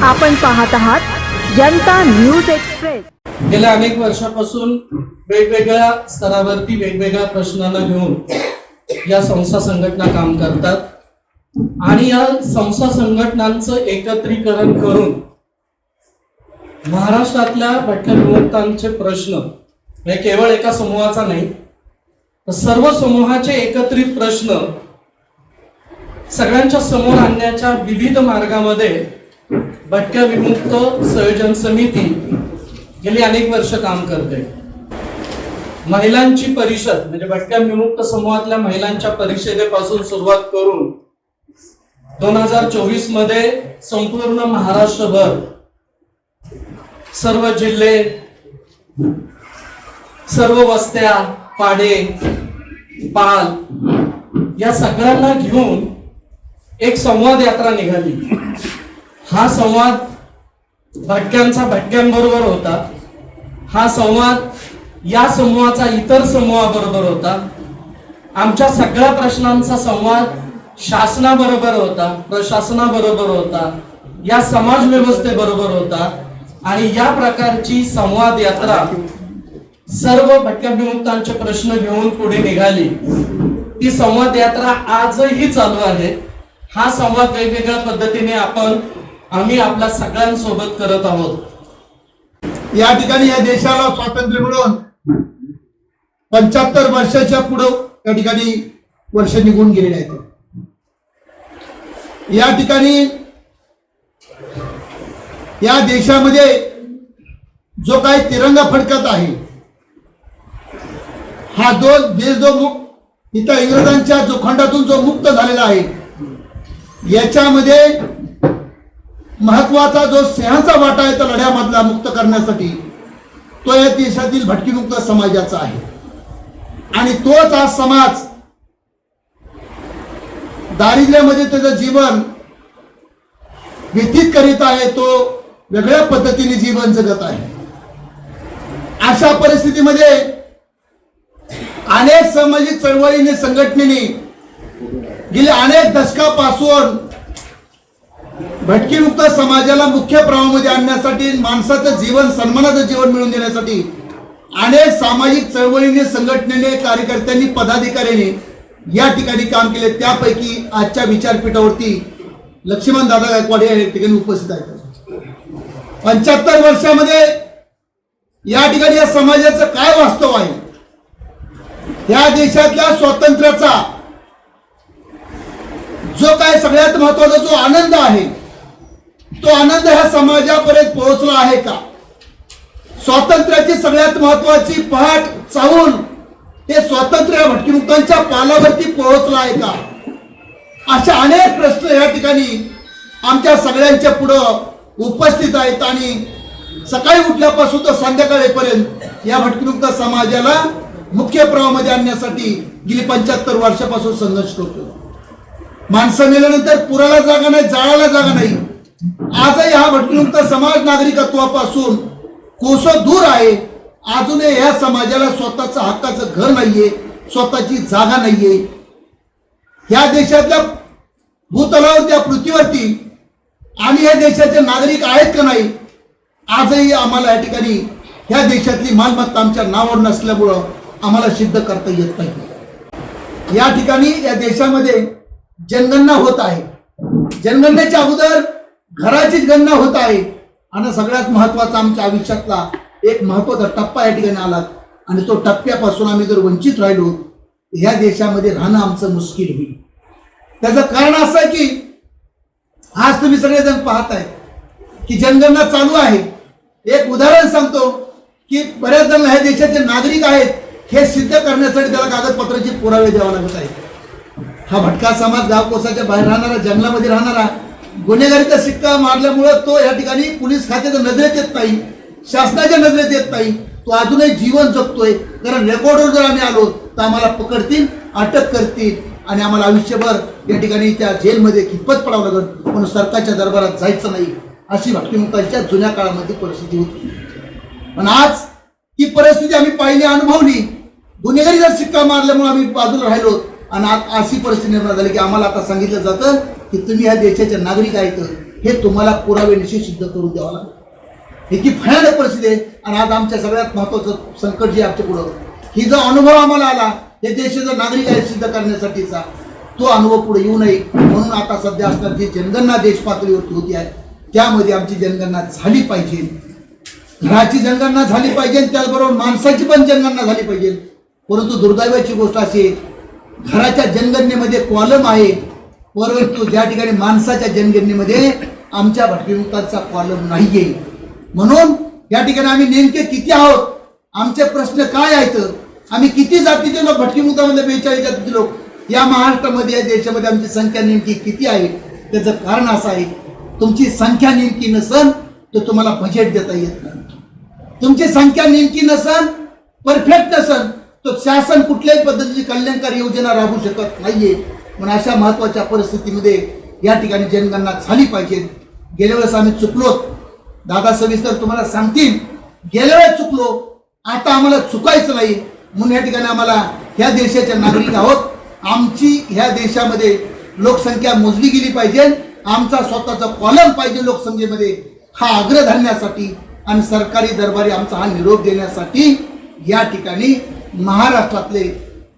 आपण पाहत आहात जनता न्यूज एक्सप्रेस। गेल्या अनेक वर्षापासून वेगवेगळ्या स्तरावरती वेगवेगळ्या प्रश्नांना घेऊन या संस्था संघटना काम करतात आणि या संस्था संघटनांचं एकत्रीकरण करून महाराष्ट्रातल्या भटक्या विमुक्तांचे प्रश्न हे केवळ एका समूहाचा नाही तर सर्व समूहाचे एकत्रित प्रश्न सगळ्यांच्या समोर आणण्याच्या विविध मार्गामध्ये भटक्या विमुक्त संयोजन समिती गेली अनेक वर्ष काम करते। महिलांची परिषद म्हणजे भटक्या विमुक्त समूहातल्या महिलांच्या परिषदेपासून सुरुवात करून 2024 मध्ये संपूर्ण महाराष्ट्रभर सर्व जिल्हे, सर्व वस्त्या, पाडे, पाल या सगळ्यांना घेऊन एक संवाद यात्रा निघाली। हा संवाद भटक्यांचा भटक्यांबरोबर होता, हा संवाद या समूहाचा इतर समूहाबरोबर होता, आमच्या सगळ्या प्रश्नांचा संवाद शासनाबरोबर होता, प्रशासनाबरोबर होता, या समाज व्यवस्थेबरोबर होता आणि या प्रकारची संवाद यात्रा सर्व भटक्या विमुक्तांचे प्रश्न घेऊन पुढे निघाली। ती संवाद यात्रा आजही चालू आहे। हा संवाद वेगवेगळ्या पद्धतीने आम्ही आपल्या सगळ्यांसोबत करत आहोत। या ठिकाणी या देशाला स्वातंत्र्य मिळून 75 वर्षाच्या पुढे या ठिकाणी वर्ष निघून गेलेले आहेत। या ठिकाणी या देशामध्ये जो काही तिरंगा फडकत आहे, हा देश जो इथं इंग्रजांच्या जोखंडातून जो मुक्त झालेला आहे, याच्यामध्ये महत्वाचा जो सिंहाचा वाटा आहे त्या लढ्यामधला मुक्त करण्यासाठी तो या देशातील भटकीमुक्त समाजाचा आहे। आणि तोच आज समाज दारिद्र्यामध्ये त्याचं जीवन व्यतीत करीत आहे, तो वेगळ्या पद्धतीने जीवन जगत आहे। अशा परिस्थितीमध्ये अनेक सामाजिक चळवळीने, संघटनेने गेल्या अनेक दशकापासून भटकीमुक्त समाजाला मुख्य प्रवाहामध्ये आणण्यासाठी, माणसाचं जीवन, सन्मानाचं जीवन मिळवून देण्यासाठी अनेक सामाजिक चळवळीने, संघटनेने, कार्यकर्त्यांनी, पदाधिकाऱ्यांनी या ठिकाणी काम केले। त्यापैकी आजच्या विचारपीठावरती लक्ष्मण दादा गायकवाड या ठिकाणी उपस्थित आहेत। 75 वर्षामध्ये या ठिकाणी या समाजाचं काय वास्तव आहे, या देशातल्या स्वातंत्र्याचा जो काय सगळ्यात महत्वाचा जो आनंद आहे, तो आनंद ह्या समाजापर्यंत पोहोचला आहे का? स्वातंत्र्याची सगळ्यात महत्वाची पहाट चावून हे स्वातंत्र्य भटकीमुक्तांच्या पालावरती पोहोचला आहे का? अशा अनेक प्रश्न या ठिकाणी आमच्या सगळ्यांच्या पुढं उपस्थित आहेत आणि सकाळी उठल्यापासून तर संध्याकाळीपर्यंत या भटकीमुक्त समाजाला मुख्य प्रवाहामध्ये आणण्यासाठी गेली 75 वर्षापासून संघर्ष करतो। माणसं मेल्यानंतर पुराला जागा नाही, जाळाला जागा नाही। आजही हा भटकीमुक्त समाज नागरिकत्वापासून कोसो दूर आहे। अजूनही ह्या समाजाला स्वतःचं हक्काचं घर नाहीये, स्वतःची जागा नाहीये। ह्या देशातल्या भूतलावर, त्या पृथ्वीवरती आम्ही या देशाचे नागरिक आहेत का नाही, आजही आम्हाला या ठिकाणी ह्या देशातली मालमत्ता आमच्या नावावर नसल्यामुळं आम्हाला सिद्ध करता येत नाही। या ठिकाणी या देशामध्ये जनगणना होत आहे। जनगणनेच्या अगोदर घराचीच गणना होत आहे आणि सगळ्यात महत्वाचा आमच्या आयुष्यातला एक महत्वाचा टप्पा या ठिकाणी आला आणि तो टप्प्यापासून आम्ही जर वंचित राहिलो ह्या देशामध्ये राहणं आमचं मुश्किल होईल। त्याचं कारण असं आहे की आज तुम्ही सगळेजण पाहताय की जनगणना चालू आहे। एक उदाहरण सांगतो की बऱ्याच जण ह्या देशाचे नागरिक आहेत हे सिद्ध करण्यासाठी त्याला कागदपत्राचे पुरावे द्यावा लागत आहे। हा भटका समाज गावकोसाच्या बाहेर राहणारा, जंगलामध्ये राहणारा, गुन्हेगारीचा शिक्का मारल्यामुळं तो या ठिकाणी पोलीस खात्याच्या नजरेत येत नाही, शासनाच्या नजरेत येत नाही। तो अजूनही जीवन जगतोय, कारण रेकॉर्डवर जर आम्ही आलो तर आम्हाला पकडतील, अटक करतील आणि आम्हाला आयुष्यभर या ठिकाणी त्या जेलमध्ये कितपत पडावं लागेल, म्हणून सरकारच्या दरबारात जायचं नाही, अशी भटकीमुक्तांच्या जुन्या काळामध्ये परिस्थिती होती। पण आज ती परिस्थिती आम्ही पाहिली, अनुभवली। गुन्हेगारीचा शिक्का मारल्यामुळे आम्ही बाजूला राहिलो आणि अशी परिस्थिती निर्माण झाली की आम्हाला आता सांगितलं जातं की तुम्ही ह्या देशाचे नागरिक आहेत, हे तुम्हाला पुराव्यानिशी सिद्ध करून द्यावं लागेल. इतकी भयानक परिस्थिती आहे. आणि आज आमच्या सगळ्यात महत्वाचं संकट जे आमच्या पुढं, ही जो अनुभव आम्हाला आला हे देशाचा नागरिक आहे सिद्ध करण्यासाठीचा, तो अनुभव पुढे येऊ नये म्हणून आता सध्या असणार जी जनगणना देश पातळीवरती होती आहे त्यामध्ये आमची जनगणना झाली पाहिजे. घराची जनगणना झाली पाहिजे, त्याचबरोबर माणसाची पण जनगणना झाली पाहिजे. परंतु दुर्दैवाची गोष्ट अशी आहे, घराच्या जनगणनेमध्ये कॉलम आहे, परंतु ज्या ठिकाणी माणसाच्या जनगणनेमध्ये आमच्या भटकेमुक्तांचा कॉलम नाहीये. म्हणून या ठिकाणी आम्ही नेमके किती आहोत, आमचे प्रश्न काय आहेत, आम्ही किती जातीचे लोक भटकेमुक्तामध्ये 42 जातीचे लोक या महाराष्ट्रामध्ये या देशामध्ये आमची संख्या नेमकी किती आहे. त्याचं कारण असं आहे, तुमची संख्या नेमकी नसन तर तुम्हाला बजेट देता येत नाही. तुमची संख्या नेमकी नसन, परफेक्ट नसन तर शासन कुठल्याही पद्धतीची कल्याणकारी योजना राबवू शकत नाहीये. म्हणून अशा महत्वाच्या परिस्थितीमध्ये या ठिकाणी जनगणना झाली पाहिजे. गेल्या वेळेस आम्ही चुकलो, दादा सविस्तर तुम्हाला सांगतील, गेल्या वेळेस चुकलो, आता आम्हाला चुकायचं नाही. म्हणून या ठिकाणी आम्हाला ह्या देशाचे नागरिक आहोत, आमची ह्या देशामध्ये लोकसंख्या मोजली गेली पाहिजे, आमचा स्वतःचा कॉलम पाहिजे लोकसंख्येमध्ये, हा आग्रह धरण्यासाठी आणि सरकारी दरबारी आमचा हा निरोप देण्यासाठी या ठिकाणी महाराष्ट्रातले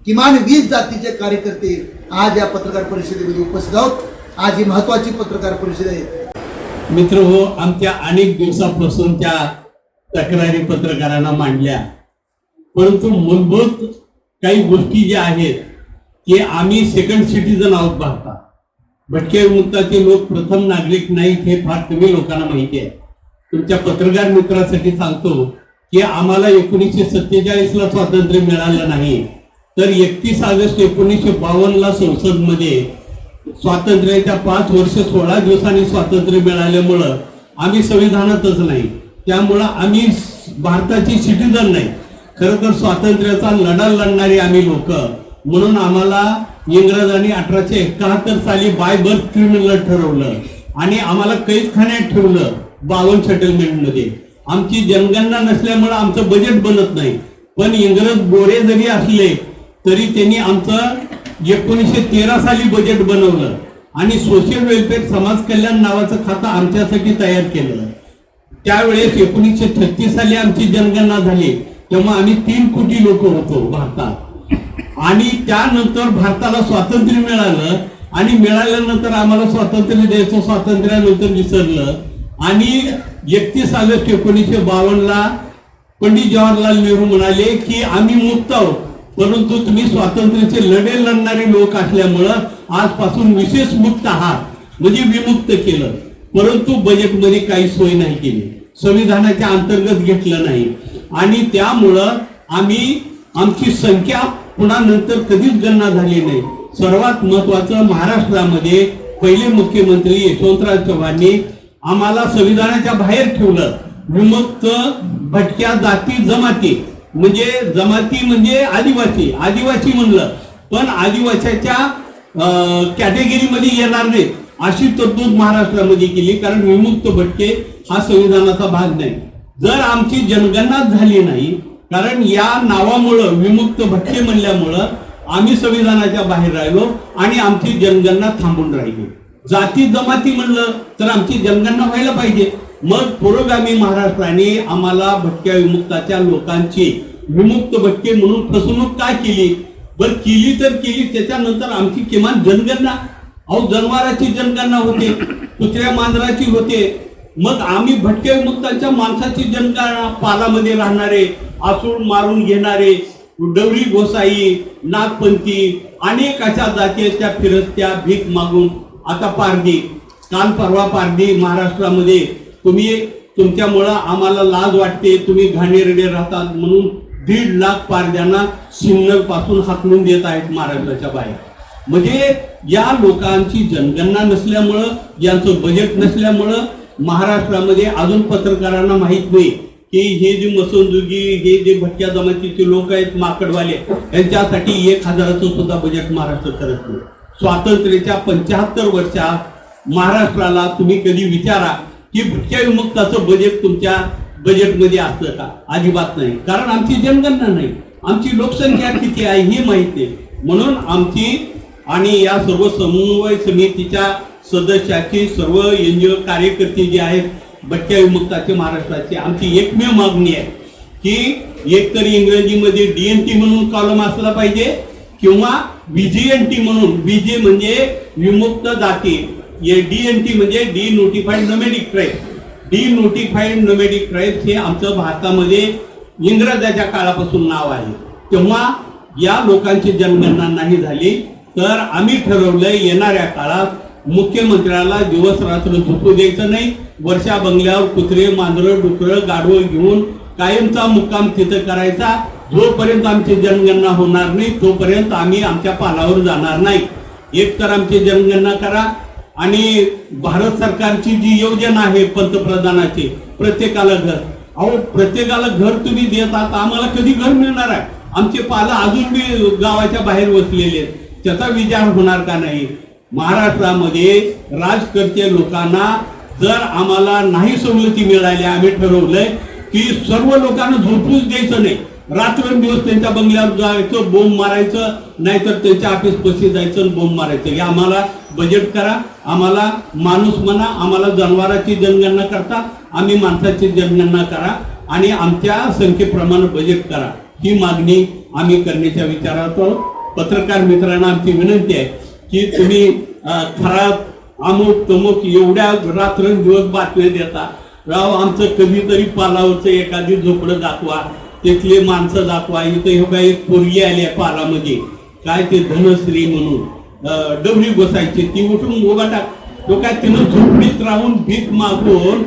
किमान 20 जातीचे कार्यकर्ते आज या पत्रकार परिषदेमध्ये उपस्थित आहोत. आज ही महत्वाची पत्रकार परिषद आहे. मित्र हो, आमच्या अनेक दिवसापासून त्या तक्रारी पत्रकारांना मांडल्या, परंतु मूलभूत काही गोष्टी ज्या आहेत की आम्ही सेकंड सिटीजन आहोत भारतात. भटके विमुक्ताचे लोक प्रथम नागरिक नाहीत हे फार कमी लोकांना माहिती आहे. तुमच्या पत्रकार मित्रासाठी सांगतो की आम्हाला 1947ला स्वातंत्र्य मिळालं नाही, तर 31 ऑगस्ट 1952ला संसदमध्ये स्वातंत्र्याच्या 5 वर्ष 16 दिवसांनी स्वातंत्र्य मिळाल्यामुळं आम्ही संविधानातच नाही, त्यामुळं आम्ही भारताची सिटीजन नाही. खरं तर स्वातंत्र्याचा लढा लढणारे आम्ही लोक, म्हणून आम्हाला इंग्रजांनी 1871 साली बाय बर्थ क्रिमिनल ठरवलं आणि आम्हाला कैदखान्यात ठेवलं 52 सेटलमेंट मध्ये. आमची जनगणना नसल्यामुळे आमचं बजेट बनत नाही, पण इंग्रज गोरे जरी असले तरी त्यांनी आमचं 1913 साली बजेट बनवलं आणि सोशल वेलफेअर समाज कल्याण नावाचं खातं आमच्यासाठी तयार केलं. त्यावेळेस 1936 साली आमची जनगणना झाली, तेव्हा आम्ही 3 कोटी लोक होतो भारतात. आणि त्यानंतर भारताला स्वातंत्र्य मिळालं आणि मिळाल्यानंतर आम्हाला स्वातंत्र्य द्यायचं स्वातंत्र्यानंतर विसरलं. आणि 31 ऑगस्ट 1952ला पंडित जवाहरलाल नेहरू म्हणाले की आम्ही मुक्त आहोत, परंतु तुम्ही स्वातंत्र्याचे लढे लढणारे लोक असल्यामुळं आजपासून विशेष मुक्त आहात, म्हणजे विमुक्त केलं. परंतु बजेटमध्ये काही सोय नाही केली, संविधानाच्या अंतर्गत घेतलं नाही आणि त्यामुळं आम्ही आमची संख्या पुन्हा नंतर कधीच गणना झाली नाही. सर्वात महत्वाचं, महाराष्ट्रामध्ये पहिले मुख्यमंत्री यशवंतराव चव्हाणांनी आम्हाला संविधानाच्या बाहेर ठेवलं. विमुक्त भटक्या जाती जमाती म्हणजे आदिवासी म्हणलं, पण आदिवासीच्या कॅटेगरीमध्ये येणार नाही अशी तरतूद महाराष्ट्रामध्ये केली, कारण विमुक्त भटके हा संविधानाचा भाग नाही. जर आमची जनगणना झाली नाही, कारण या नावामुळं विमुक्त भटके म्हणल्यामुळं आम्ही संविधानाच्या बाहेर राहिलो आणि आमची जनगणना थांबून राहिली. जाती जमाती म्हणलं तर आमची जनगणना व्हायला पाहिजे. मग पुरोगामी महाराष्ट्राने आम्हाला भटक्या विमुक्ताच्या लोकांची विमुक्त भटके म्हणून फसवणूक काय केली, बरं केली तर केली, त्याच्यानंतर आमची किमान जनगणना, अहो जनावरांची जनगणना होते, कुत्र्या मांजराची होते, मग आम्ही भटक्या विमुक्तांच्या माणसाची जनगणना, पालामध्ये राहणारे, आसूड मारून घेणारे, डवरी गोसाई, नागपंथी, अनेक अशा जाती त्या फिरत्या भीक मागून. आता पारधी, काल परवा पारधी महाराष्ट्रामध्ये तुमच्यामुळं आम्हाला लाज वाटते, तुम्ही घाणेरडे राहतात म्हणून 1.5 लाख पारध्यांना सिन्नर पासून हाकलून देत आहेत महाराष्ट्राच्या बाहेर. म्हणजे या लोकांची जनगणना नसल्यामुळं, यांचं बजेट नसल्यामुळं महाराष्ट्रामध्ये अजून पत्रकारांना माहित नाही की हे जे मसंजुगी, हे जे भटक्या जमातीचे लोक आहेत माकडवाले, यांच्यासाठी 1000चं सुद्धा बजेट महाराष्ट्र करत नाही. स्वातंत्र्याच्या 75 वर्षात महाराष्ट्राला तुम्ही कधी विचारा की भटक्या विमुक्ताचं बजेट तुमच्या बजेटमध्ये असतं का? अजिबात नाही, कारण आमची जनगणना नाही, आमची लोकसंख्या किती आहे हे माहित नाही. म्हणून आमची आणि या सर्व समन्वय समितीच्या सदस्याची सर्व NGO कार्यकर्ते जे आहेत भटक्या विमुक्ताचे महाराष्ट्राचे, आमची एकमेव मागणी आहे की एकतर इंग्रजीमध्ये DNT म्हणून कॉलम असला पाहिजे किंवा VGNT म्हणून, VG म्हणजे विमुक्त जाती, DNT म्हणजे डिनोटिफाईड नोमॅडिक ट्राईब। डिनोटिफाईड नोमॅडिक ट्राईब हे आमचं भारतामध्ये इंग्रजाच्या काळापासून नाव आहे। तेव्हा या लोकांची जनगणना नाही झाली तर आम्ही ठरवलंय येणाऱ्या काळात मुख्यमंत्र्याला दिवस रात्र झोपू द्यायचं नाही, वर्षा बंगल्यावर कुत्रे मांजरं डुकरं गाढवं घेऊन कायमचा मुक्काम तिथं करायचा। जोपर्यंत आमची जनगणना होणार नाही तोपर्यंत आम्ही आमच्या पालावर जाणार नाही। एक तर आमची जनगणना करा आणि भारत सरकारची जी योजना आहे पंतप्रधानाची प्रत्येकाला घर, अहो प्रत्येकाला घर तुम्ही देतात, आम्हाला कधी घर मिळणार आहे? आमचे पाला अजून बी गावाच्या बाहेर वसलेले आहेत, त्याचा विचार होणार का नाही? महाराष्ट्रामध्ये राजकर्ते लोकांना जर आम्हाला नाही सवलती मिळाल्या, आम्ही ठरवलंय की सर्व लोकांना झोपूच द्यायचं नाही, रात्रंदिवस त्यांच्या बंगल्यावर जायचं, बोंब मारायचं, नाहीतर त्यांच्या ऑफिस पशी जायचं आणि बोंब मारायचं। हे आम्हाला बजेट करा, आम्हाला माणूस म्हणा, आम्हाला जनावरांची जनगणना करता, आम्ही माणसाची जनगणना करा आणि आमच्या संख्येप्रमाणे बजेट करा, ही मागणी आम्ही करण्याच्या विचारात आहोत। पत्रकार मित्रांना आमची विनंती आहे की तुम्ही खराब अमुक तमुक एवढ्या रात्रंदिवस बातम्या देता, राव आमचं कधीतरी पालावरचं एखादी झोपडं दाखवा, तिथले माणसं दाखवा। इथं हे काही एक पोरगी आली आहे पालामध्ये, काय ते धनश्री म्हणून डबरी बसायची, ती उठून उभा टाक, तो काय तिनं झोपडीत राहून भीक मागून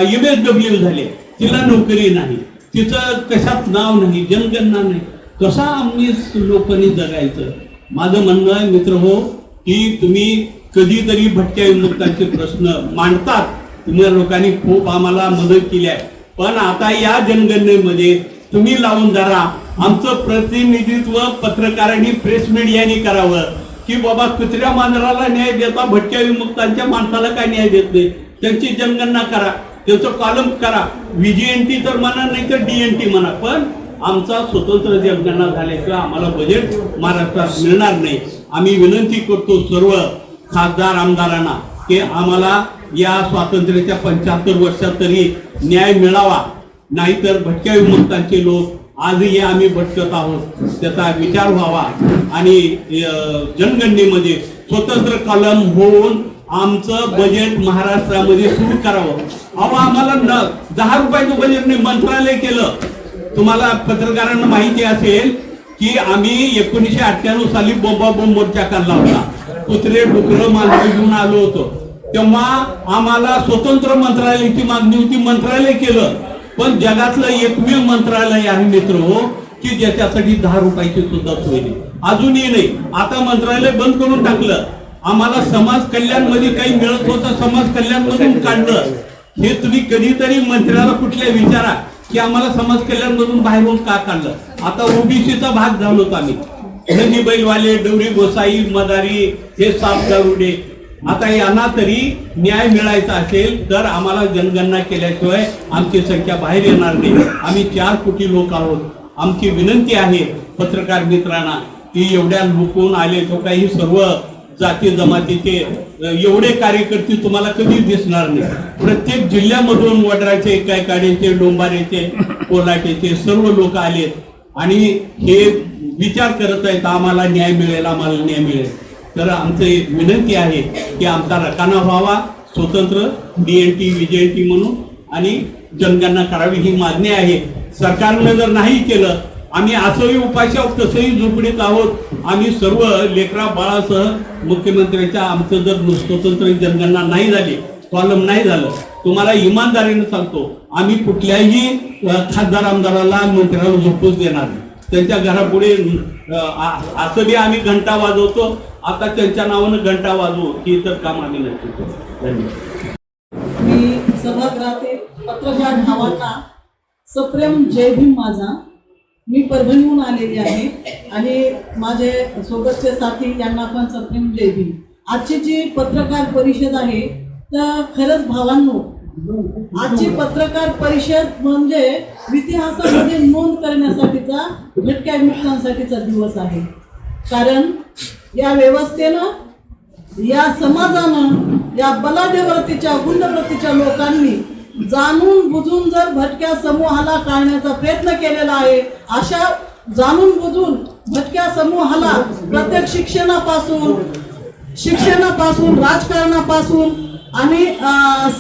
MSW झाले, तिला नोकरी नाही, तिचं कशात नाव नाही, जनगणना नाही, कसा आम्ही लोकांनी जगायचं? माझं म्हणणं आहे मित्र हो की तुम्ही कधीतरी भटक्या विमुक्तांचे प्रश्न मांडतात, तुम्ही लोकांनी खूप आम्हाला मदत केली आहे, पण आता या जनगणनेमध्ये तुम्ही लावून धरा, आमचं प्रतिनिधित्व पत्रकारांनी प्रेस मीडियाने करावं की बाबा कुत्र्या मांजराला न्याय देता, भटक्या विमुक्तांच्या माणसाला काय न्याय देत नाही, त्यांची जनगणना करा, त्याचं कॉलम करा, VGNT तर म्हणा नाही तर DNT म्हणा, पण आमचा स्वतंत्र जनगणना झाल्याशिवाय आम्हाला बजेट महाराष्ट्रात मिळणार नाही। आम्ही विनंती करतो सर्व खासदार आमदारांना की आम्हाला या स्वातंत्र्याच्या 75 वर्षात तरी न्याय मिळावा, नाहीतर भटक्या विमुक्तांचे लोक आजही आम्ही भटकत आहोत, त्याचा विचार व्हावा आणि जनगणनेमध्ये स्वतंत्र कॉलम होऊन आमचं बजेट महाराष्ट्रामध्ये सुरू करावं। अहो आम्हाला 10 रुपयाचं बजेट नाही, मंत्रालय केलं। तुम्हाला पत्रकारांना माहिती असेल की आम्ही 1998 साली बोंबा बोंब मोर्चा काढला होता, कुत्रे डुकरं मांजरं घेऊन आलो होतो, तेव्हा आम्हाला स्वतंत्र मंत्रालयाची मागणी होती, मंत्रालय केलं, पण जगातलं एकमेव मंत्रालय आहे मित्र हो की ज्याच्यासाठी 10 रुपयाची सुद्धा सोय नाही, अजूनही नाही। आता मंत्रालय बंद करून टाकलं, आम्हाला समाज कल्याण मध्ये काही मिळत होतं, समाज कल्याण मधून काढलं। हे तुम्ही कधीतरी मंत्र्याला कुठल्या विचारा की आम्हाला समाज कल्याण मधून बाहेरून का काढलं? आता OBCचा भाग झालो आम्ही, नदी बैलवाले, डवरी गोसाई, मदारी, हे साफ दारुडे, आता यांना तरी न्याय मिळायचा असेल तर आम्हाला जनगणना केल्याशिवाय आमची संख्या बाहेर येणार नाही। आम्ही 4 कोटी लोक आहोत। आमची विनंती आहे पत्रकार मित्रांना की एवढ्या लोकून आले तो काही सर्व जाती जमातीचे एवढे कार्यकर्ते तुम्हाला कधी दिसणार नाही। प्रत्येक जिल्ह्यामधून वडराचे, कायकाडेचे, डोंबारेचे, कोल्हाटेचे सर्व लोक आलेत आणि हे विचार करत आहेत आम्हाला न्याय मिळेल, आम्हाला न्याय मिळेल। तर आमची विनंती आहे की आमचा रकाना व्हावा, स्वतंत्र DNT VGNT म्हणून आणि जनगणना करावी ही मागणी आहे। सरकारने जर नाही केलं, आम्ही असंही उपाशी आहोत, तसंही झोपडीत आहोत, आम्ही सर्व लेकरा बाळासह मुख्यमंत्र्यांच्या आमचं जर स्वतंत्र जनगणना नाही झाली, कॉलम नाही झालं, तुम्हाला इमानदारीने सांगतो आम्ही कुठल्याही खासदार आमदाराला मंत्र्याला झोपूच देणार नाही। त्यांच्या घरापुढे असं बी आम्ही घंटा वाजवतो, आता त्यांच्या नावानं घंटा वाजवू ही तर काम आम्ही नक्की करू। धन्यवाद। मी सभागृहातील पत्रकार भावांना सप्रेम जय भीम माझा। मी परभणीहून आलेली आहे आणि माझे सोबतचे साथी यांना पण सप्रेम जय भीम। आजची जी पत्रकार परिषद आहे तर खरंच भावांनो, आजची पत्रकार परिषद म्हणजे इतिहासामध्ये नोंद करण्यासाठीचा, भटक्या विमुक्तांसाठीचा दिवस आहे। कारण या व्यवस्थेनं या समाजानं, या बलाढ्यवृत्तीच्या गुंडवृत्तीच्या लोकांनी जाणून बुजून जर भटक्या समूहाला टाळण्याचा प्रयत्न केलेला आहे, अशा जाणून बुजून भटक्या समूहाला प्रत्येक शिक्षणापासून राजकारणापासून आणि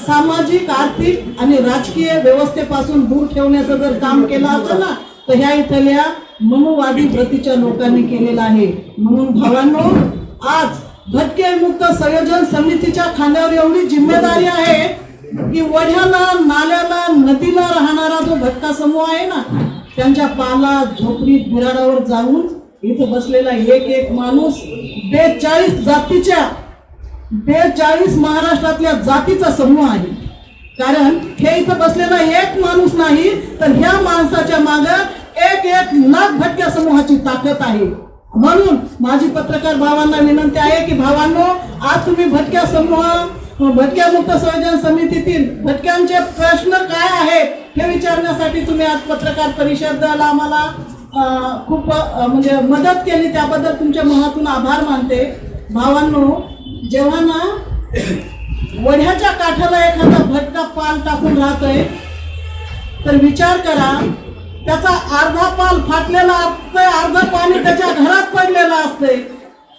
सामाजिक, आर्थिक आणि राजकीय व्यवस्थेपासून दूर ठेवण्याचं जर काम केलं असेल ना, तर ह्या इथल्या मनुवादी वृत्तीच्या लोकांनी केलेलं आहे. म्हणून भावांनो, आज भटके मुक्त संयोजन समितीच्या खांद्यावर एवढी जिम्मेदारी आहे की वड्याला, नाल्याला, नदीला राहणारा जो भटका समूह आहे ना, त्यांच्या पाला, झोपडी, बिराडावर जाऊन इथं बसलेला एक माणूस 42 महाराष्ट्रातल्या जातीचा समूह आहे. कारण हे इथं बसलेला एक माणूस नाही, तर ह्या माणसाच्या मागे एक लाख भटक्या समूहाची ताकद आहे. म्हणून माझी पत्रकार भावांना विनंती आहे की भावांनो, आज तुम्ही भटक्या मुक्त संयोजन समितीतील भटक्यांचे प्रश्न काय आहेत हे विचारण्यासाठी तुम्ही आज पत्रकार परिषदेला आम्हाला खूप म्हणजे मदत केली, त्याबद्दल तुमच्या मनातून आभार मानते. भावांनो, जेव्हा ना वड्याच्या काठाला एखादा भटका पाल टाकून राहतोय, तर विचार करा, त्याचा अर्धा पाल फाटलेला असतंय, अर्ध पाणी त्याच्या घरात पडलेलं असतंय,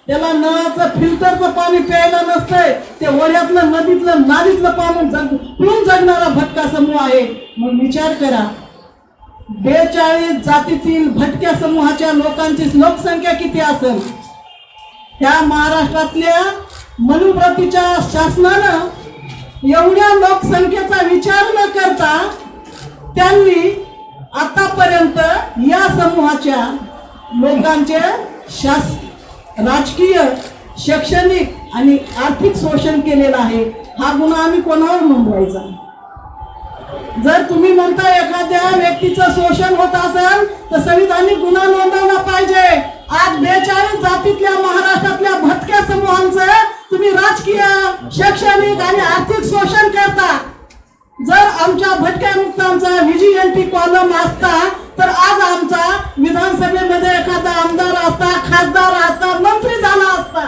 त्याला नळाचं फिल्टरचं पाणी प्यायला नसतंय, ते वड्यातलं, नदीतलं, नालीतलं पाणी पिऊन जगणारा भटका समूह आहे. मग विचार करा, 42 जातीतील भटक्या समूहाच्या लोकांची लोकसंख्या किती असेल? त्या महाराष्ट्रातल्या मनुवृत्तीच्या शासनानं एवढ्या लोकसंख्येचा विचार न करता त्यांनी आतापर्यंत या समूहाच्या लोकांचे राजकीय, शैक्षणिक आणि आर्थिक शोषण केलेलं आहे. हा गुन्हा आम्ही कोणावर नोंदवायचा? जर तुम्ही म्हणता एखाद्या व्यक्तीचं शोषण होत असेल तर संविधानिक गुन्हा नोंदवला पाहिजे. आज 42 जातीतल्या महाराष्ट्रातल्या भटक्या समूहांचं तुम्ही राजकीय, शैक्षणिक आणि आर्थिक शोषण करता. जर आमच्या भटक्या मुक्तांचा व्हिजिलन्टी कॉलम असता, तर आज आमचा विधानसभेमध्ये एखादा आमदार असता, खासदार असता, मंत्री झाला असता.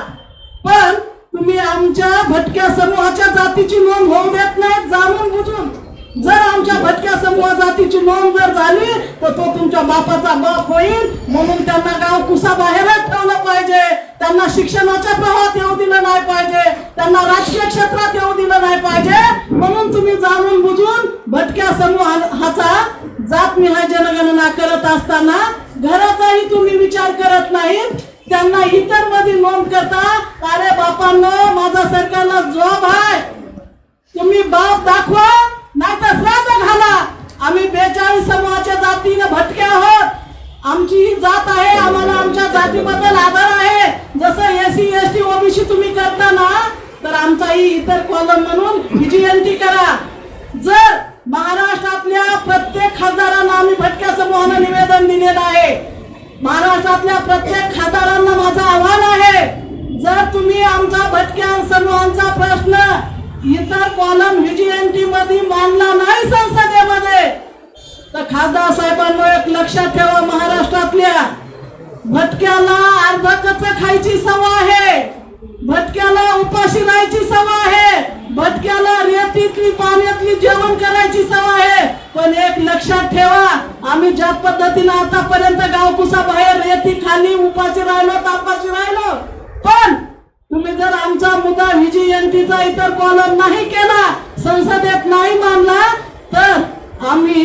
पण तुम्ही आमच्या भटक्या समूहाच्या जातीची नोंद होऊ देत नाही, जाणून बुजून. जर आमच्या भटक्या समूह जातीची नोंद जर झाली तर तो तुमच्या बापाचा बाप होईल. म्हणून त्यांना गाव कुसाबाहेरच ठेवलं पाहिजे, त्यांना शिक्षणाच्या प्रवाहात येऊ दिलं नाही पाहिजे, त्यांना राजकीय क्षेत्रात येऊ दिलं नाही पाहिजे. म्हणून तुम्ही जाणून बुजून भटक्या समूहाचा जातनिहाय जनगणना करत असताना घराचाही तुम्ही विचार करत नाही. त्यांना इतर मध्ये नोंद करता. अरे बापांनो, माझा सरकारला जॉब आहे, तुम्ही बाप दाखवा, नाही तर श्राद्ध घाला. आम्ही 42 समूहाच्या जातीने भटके आहोत. आमची जात आहे, आम्हाला आमच्या जातीबद्दल आदर आहे. जसं SC ST OBC तुम्ही करता ना, तर आमचाही इतर कॉलम म्हणून व्हिजिलन्टी करा. जर महाराष्ट्रातल्या प्रत्येक खासदारांना आम्ही भटक्या समूहानं निवेदन दिलेलं आहे. महाराष्ट्रातल्या प्रत्येक खासदारांना माझं आव्हान आहे, जर तुम्ही आमचा भटक्या समूहांचा प्रश्न इतर कॉलम व्हिजिलन्टी मध्ये मांडला नाही संसदेमध्ये, तर खासदार साहेबांनो एक लक्षात ठेवा, महाराष्ट्रातल्या भटक्याला अर्ध कच्चं खायची सवय आहे, भटक्याला उपाशी राहायची सवय आहे, भटक्याला रेतीतली, पाण्यातली जेवण करायची सवय आहे. पण एक लक्षात ठेवा, आम्ही ज्या पद्धतीने आतापर्यंत गावकुसा बाहेर रेती खाली उपाशी राहिलो, तापाशी राहिलो, पण तुम्ही जर आमचा मुद्दा व्हिजिलन्टीचा इतर कॉलम नाही केला, संसदेत नाही मानला, तर आम्ही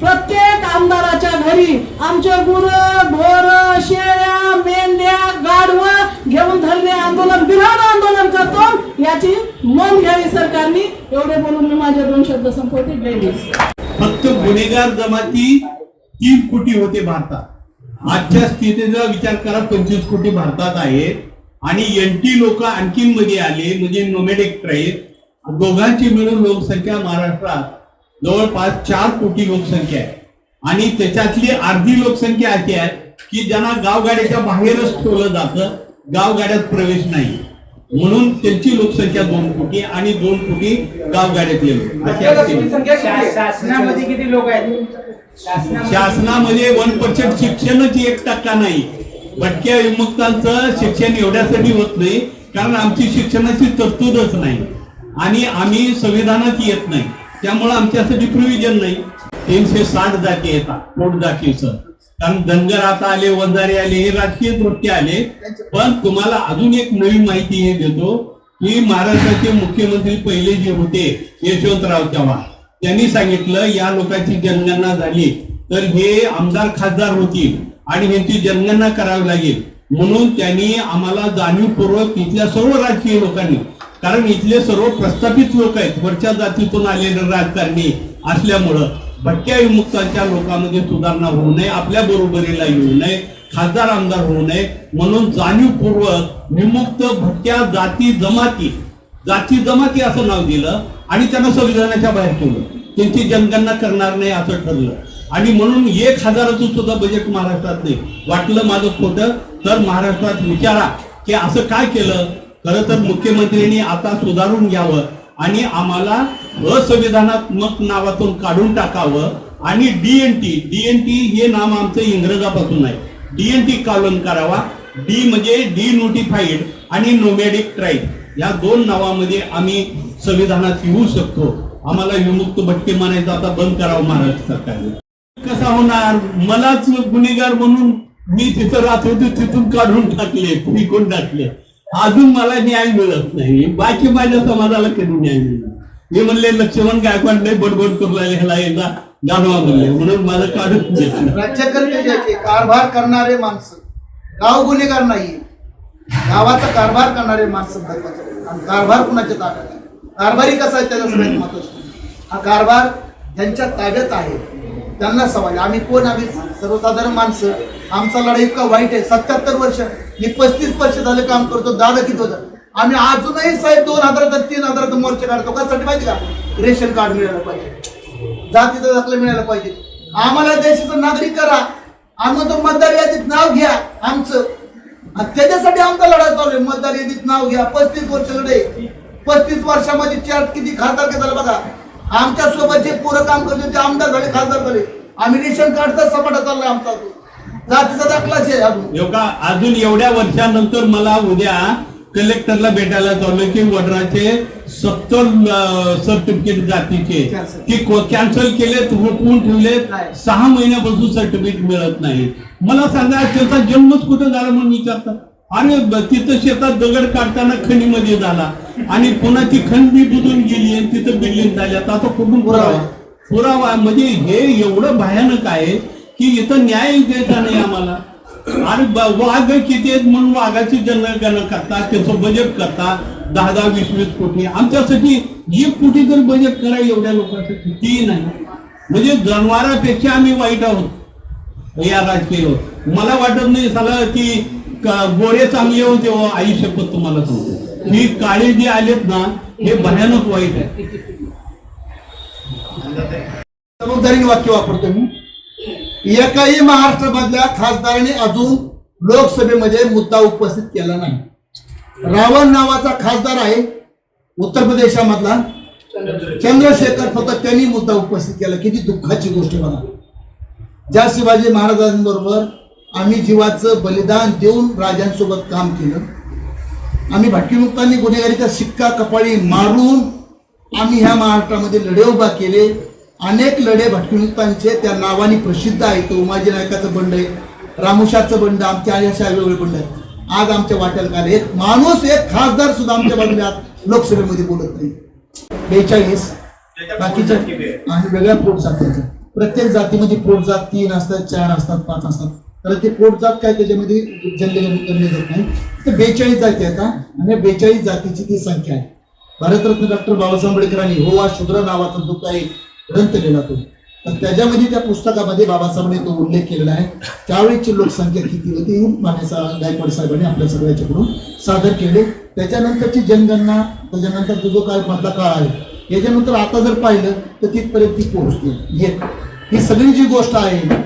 प्रत्येक आमदाराच्या घरी आमचे गुरं, ढोरं, शेळ्या, मेंढ्या, गाढवं घेऊन धरणे आंदोलन, बिराड आंदोलन करतो. याची नोंद घ्यावी सरकारने. एवढे बोलून मी माझे 2 शब्द संपवते. जय हिंद. फक्त गुन्हेगार जमाती 3 कोटी होते भारतात. आजच्या स्थितीचा विचार करा, 25 कोटी भारतात आहेत आणि NT लोक आणखीन मध्ये आले, म्हणजे नोमॅडिक ट्राईब. दोघांची मिळून लोकसंख्या महाराष्ट्रात जवळपास 4 कोटी लोकसंख्या आहे. आणि त्याच्यातली अर्धी लोकसंख्या अशी आहे की ज्यांना गावगाड्याच्या बाहेरच ठेवलं जातं, गावगाड्यात प्रवेश नाही, म्हणून त्यांची लोकसंख्या 2 कोटी आणि 2 कोटी गावगाड्यातले लोक अशी असते. शासनामध्ये किती लोक आहेत? शासनामध्ये 1% शिक्षणच 1% नाही. भटक्या विमुक्तांचं शिक्षण एवढ्यासाठी होत नाही कारण आमची शिक्षणाची तरतूदच नाही आणि आम्ही संविधानात येत नाही, त्यामुळे आमच्यासाठी प्रोव्हिजन नाही. 360 जाती येतात पोट जातीचं, कारण धनगर आता आले, वंजारी आले, हे राजकीय दृष्ट्या आले. पण तुम्हाला अजून एक नवीन माहिती हे देतो की महाराष्ट्राचे मुख्यमंत्री पहिले जे होते यशवंतराव चव्हाण, त्यांनी सांगितलं या लोकांची जनगणना झाली तर हे आमदार खासदार होतील आणि ह्यांची जनगणना करावी लागेल. म्हणून त्यांनी आम्हाला जाणीवपूर्वक इथल्या सर्व राजकीय लोकांनी, कारण इथले सर्व प्रस्थापित लोक आहेत, वरच्या जातीतून आलेले राजकारणी असल्यामुळं भटक्या विमुक्तांच्या लोकांमध्ये सुधारणा होऊ नये, आपल्या बरोबरीला येऊ नये, खासदार आमदार होऊ नये म्हणून जाणीवपूर्वक विमुक्त भटक्या जाती जमाती असं नाव दिलं आणि त्यांना संविधानाच्या बाहेर ठेवलं. त्यांची जनगणना करणार नाही असं ठरलं आणि म्हणून 1000चं सुद्धा बजेट महाराष्ट्रात नाही. वाटलं माझं खोटं तर महाराष्ट्रात विचारा की असं काय केलं. खरं तर मुख्यमंत्र्यांनी आता सुधारून घ्यावं आणि आम्हाला असंविधानात्मक नावातून काढून टाकावं आणि डीएनटी हे नाम आमचं इंग्रजापासून आहे, डीएनटी काढून करावा. डी म्हणजे डी नोटिफाईड आणि नोमॅडिक ट्राईब या 2 नावामध्ये आम्ही संविधानात येऊ शकतो. आम्हाला विमुक्त भटके म्हणायचं आता बंद करावं महाराष्ट्र सरकारने. कसा होणार, मलाच गुन्हेगार म्हणून मी तिथं राहत होतो तिथून काढून टाकले, फेकून टाकले, अजून मला न्याय मिळत नाही. बाकी माझ्या समाजाला कधी न्याय मिळणार. मी म्हणले लक्ष्मण गायकवाड नाही बडबड करू लागले, ह्याला एकदा जाणवा म्हणले म्हणून माझं काढून घेतलं. राज्यकर्ते कारभार करणारे माणसं, गाव गुन्हेगार नाही, गावाचा कारभार करणारे माणसं महत्वाचे. आणि कारभार कुणाच्या ताब्यात आहे, कारभारी कसा आहे त्याला सगळ्यात महत्वाचं. हा कारभार ज्यांच्या ताब्यात आहे त्यांना सवाल. आम्ही कोण, आम्ही सर्वसाधारण माणसं. आमचा लढा इतका वाईट आहे. 77 वर्ष, मी 35 वर्ष झाले काम करतो. दादा किती होतं, आम्ही अजूनही साहेब 2000 3000 मोर्चे काढतो. कशासाठी माहिती का, रेशन कार्ड मिळालं पाहिजे, जातीचा दाखला मिळायला पाहिजे, आम्हाला देशाचा नागरिक करा, आम्ही तो मतदार यादीत नाव घ्या आमचं. त्याच्यासाठी आमचा लढा चालू आहे. मतदार यादीत नाव घ्या. 35 वर्ष लढे. 35 वर्षामध्ये चार किती खासदार केलं बघा. आमच्या सोबत जे पोरं काम करते ते आमदार झाले, खासदार झाले. आम्ही रेशन कार्डचा सपाटा चाललाय आमचा, जातीचा दाखलाच आहे अजून एवढ्या वर्षानंतर मला उद्या कलेक्टरला भेटायला चाललं की वडिलांचे 70 सर्टिफिकेट जातीचे की कॅन्सल केलेत, रोखून ठेवलेत, 6 महिन्यापासून सर्टिफिकेट मिळत नाही. मला सांगा त्याचा जन्मच कुठं झाला म्हणून विचारतात. आणि तिथं शेतात दगड काढताना खणीमध्ये झाला आणि पुन्हा ती खंडी बुजून गेली आणि तिथं बिल्डिंग झाली. आता कुठून पुरावा म्हणजे हे एवढं भयानक आहे की इथं न्याय द्यायचा नाही आम्हाला. आणि वाघ किती आहेत म्हणून वाघाची जनगणना करतात, त्याचं बजेट करतात 10-10, 20-20 कोटी. आमच्यासाठी 1 कोटी जर बजेट करायला एवढ्या लोकांसाठी ती नाही. म्हणजे जनावरांपेक्षा आम्ही वाईट आहोत या राजकीय. मला वाटत नाही साला की गोरे चांगले होते आयुष्यपत. तुम्हाला सांगतो ही काळे जे आलेत ना हे भयानक वाईट आहे. जबाबदारीने वाक्य वापरतो मी. एकाही महाराष्ट्रामधल्या खासदाराने अजून लोकसभेमध्ये मुद्दा उपस्थित केला नाही. रावण नावाचा खासदार आहे उत्तर प्रदेशामधला, चंद्रशेखर, फक्त त्यांनी मुद्दा उपस्थित केला. किती दुःखाची गोष्ट बघा. ज्या शिवाजी महाराजांबरोबर आम्ही जीवाचं बलिदान देऊन राजांसोबत काम केलं, आम्ही भटकीमुक्तांनी गुन्हेगारीचा शिक्का कपाळी मारून आम्ही ह्या महाराष्ट्रामध्ये लढे उभा केले. अनेक लढे भटकीमुक्तांचे त्या नावाने प्रसिद्ध आहेत. उमाजी नायकाचं बंड आहे, रामुशाचं बंड, आमच्या अशा वेगवेगळे बंड आहेत. आज आमच्या वाट्याला काय, एक माणूस, एक खासदार सुद्धा आमच्या बाजूने आज लोकसभेमध्ये बोलत नाही. 42 बाकीच्या आणि वेगळ्या पोट जातीच्या. प्रत्येक जातीमध्ये पोट जात 3 असतात, 4 असतात, 5 असतात. तर ते पोट जात काय त्याच्यामध्ये जनगणना करले जात नाही. तर 42 जाती आहेत आणि 42 जातीची ती संख्या आहे. भारतरत्न डॉक्टर बाबासाहेब आंबेडकरांनी हो वा शूद्र नावाचा जो काही ग्रंथ लिहिला तो, तर त्याच्यामध्ये त्या पुस्तकामध्ये बाबासाहेबांनी तो उल्लेख केलेला आहे. त्यावेळीची लोकसंख्या किती होती मानेसा गायकवाड साहेबांनी आपल्या सगळ्याच्याकडून सादर केले. त्याच्यानंतरची जनगणना, त्याच्यानंतर जो काय मधला काळ आहे, याच्यानंतर आता जर पाहिलं तर तिथपर्यंत ती पोहोचते. ही सगळी जी गोष्ट आहे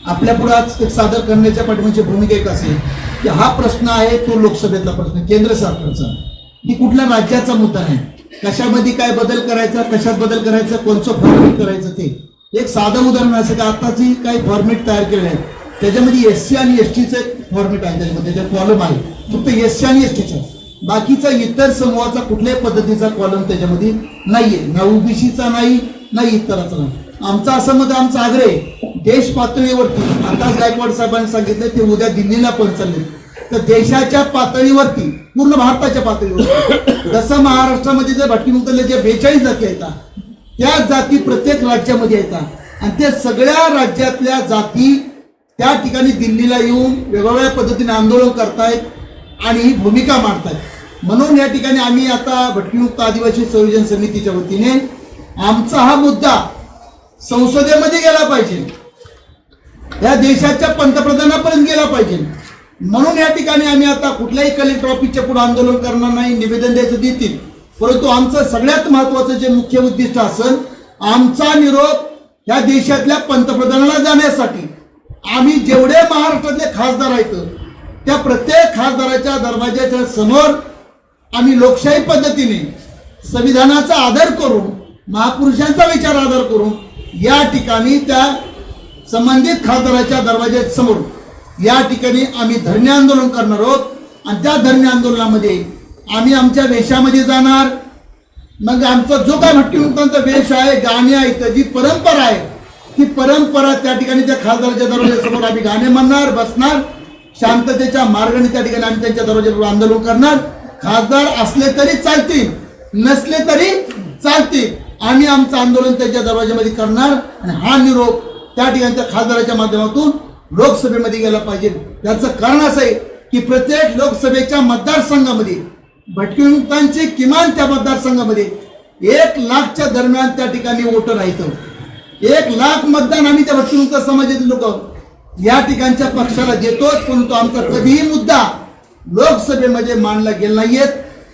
आपल्या पुढे आज एक सादर करण्याच्या पाठीमागची भूमिका एक असेल की हा प्रश्न आहे तो लोकसभेतला प्रश्न, केंद्र सरकारचा, की कुठल्या राज्याचा मुद्दा नाही. कशामध्ये काय बदल करायचा, कशात बदल करायचा, कोणचं फॉर्मेट करायचं, ते एक साधं उदाहरण असं की आताची काही फॉर्मेट तयार केले आहेत त्याच्यामध्ये SC आणि STचं एक फॉर्मेट आहे, त्याच्यामध्ये त्याच्यात कॉलम आहे फक्त SC आणि STचं. बाकीचा इतर समूहाचा कुठल्याही पद्धतीचा कॉलम त्याच्यामध्ये नाहीये, ना ओबीसीचा नाही, ना इतराचा नाही. आमचा असं मत, आमचा आग्रह आहे, देश पातळीवरती आताच गायकवाड साहेबांनी सांगितलं ते उद्या दिल्लीला पण चालले, तर देशाच्या पातळीवरती, पूर्ण भारताच्या पातळीवरती, जसं महाराष्ट्रामध्ये जे भटकीमुक्तले जे 42 जाती आहेत, त्या जाती प्रत्येक राज्यामध्ये येतात आणि ते सगळ्या राज्यातल्या जाती त्या ठिकाणी दिल्लीला येऊन वेगवेगळ्या पद्धतीने आंदोलन करतायत आणि ही भूमिका मांडतायत. म्हणून या ठिकाणी आम्ही आता भटकीमुक्त आदिवासी संयोजन समितीच्या वतीने आमचा हा मुद्दा संसदेमध्ये गेला पाहिजे, या देशाच्या पंतप्रधानापर्यंत गेला पाहिजे. म्हणून या ठिकाणी आम्ही आता कुठल्याही कलेक्टर ऑफिसच्या पुढे आंदोलन करणार नाही, निवेदन द्यायचं देतील, परंतु आमचं सगळ्यात महत्वाचं जे मुख्य उद्दिष्ट असेल, आमचा निरोप या देशातल्या पंतप्रधानाला जाण्यासाठी आम्ही जेवढे महाराष्ट्रातले खासदार आहेत त्या प्रत्येक खासदाराच्या दरवाजाच्या समोर आम्ही लोकशाही पद्धतीने संविधानाचा आदर करून, महापुरुषांचा विचार आदर करून या ठिकाणी त्या संबंधित खासदाराच्या दरवाजाच्या समोर या ठिकाणी आम्ही धरणे आंदोलन करणार आहोत. आणि त्या धरणे आंदोलनामध्ये आम्ही आमच्या वेशामध्ये जाणार. मग आमचा जो काय भटकीमुक्तांचा वेश आहे, गाणी आहेत, जी परंपरा आहे, ती परंपरा त्या ठिकाणी त्या खासदाराच्या दरवाजासमोर आम्ही गाणे म्हणणार, बसणार, शांततेच्या मार्गाने त्या ठिकाणी आम्ही त्यांच्या दरवाजावर आंदोलन करणार. खासदार असले तरी चालतील, नसले तरी चालतील, आम्ही आमचं आंदोलन त्यांच्या दरवाजामध्ये करणार आणि हा निरोप त्या ठिकाणी त्या खासदाराच्या माध्यमातून लोकसभेमध्ये गेला पाहिजे. त्याचं कारण असं आहे की प्रत्येक लोकसभेच्या मतदारसंघामध्ये भटकीमुक्तांचे किमान त्या मतदारसंघामध्ये 1 लाखच्या दरम्यान त्या ठिकाणी वोटर आहेत. 1 लाख मतदान आम्ही त्या भटकीमुक्त समाजातील लोक या ठिकाणच्या पक्षाला देतोच, परंतु आमचा कधीही मुद्दा लोकसभेमध्ये मांडला गेला नाहीयेत.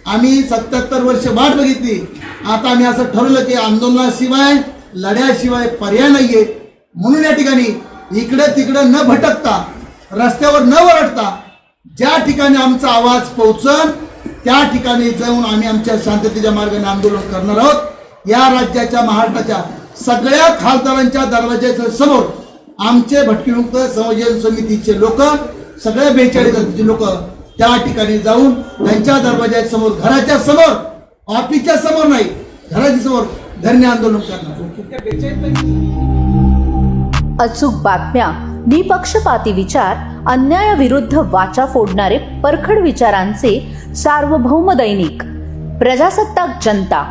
आम्ही 77 वर्ष वाट बघितली, आता आम्ही असं ठरवलं की आंदोलनाशिवाय, लढ्याशिवाय पर्याय नाहीये. म्हणून या ठिकाणी इकडे तिकडे न भटकता, रस्त्यावर न वरडता, ज्या ठिकाणी आमचा आवाज पोहोचल त्या ठिकाणी जाऊन आम्ही आमच्या शांततेच्या मार्गाने आंदोलन करणार आहोत. या राज्याच्या, महाराष्ट्राच्या सगळ्या खासदारांच्या दरवाजाच्या समोर आमचे भटकीमुक्त संयोजन समितीचे लोक, सगळ्या 42 जातीचे लोक त्या ठिकाणी जाऊन त्यांच्या दरवाजाच्या समोर, घराच्या समोर, ऑफिसच्या समोर नाही, घराच्या समोर धरणे आंदोलन करणार. अचूक बातम्या, निपक्षपाती विचार, अन्यायाविरुद्ध वाचा फोडणारे परखड विचारांचे सार्वभौम दैनिक प्रजासत्ताक जनता.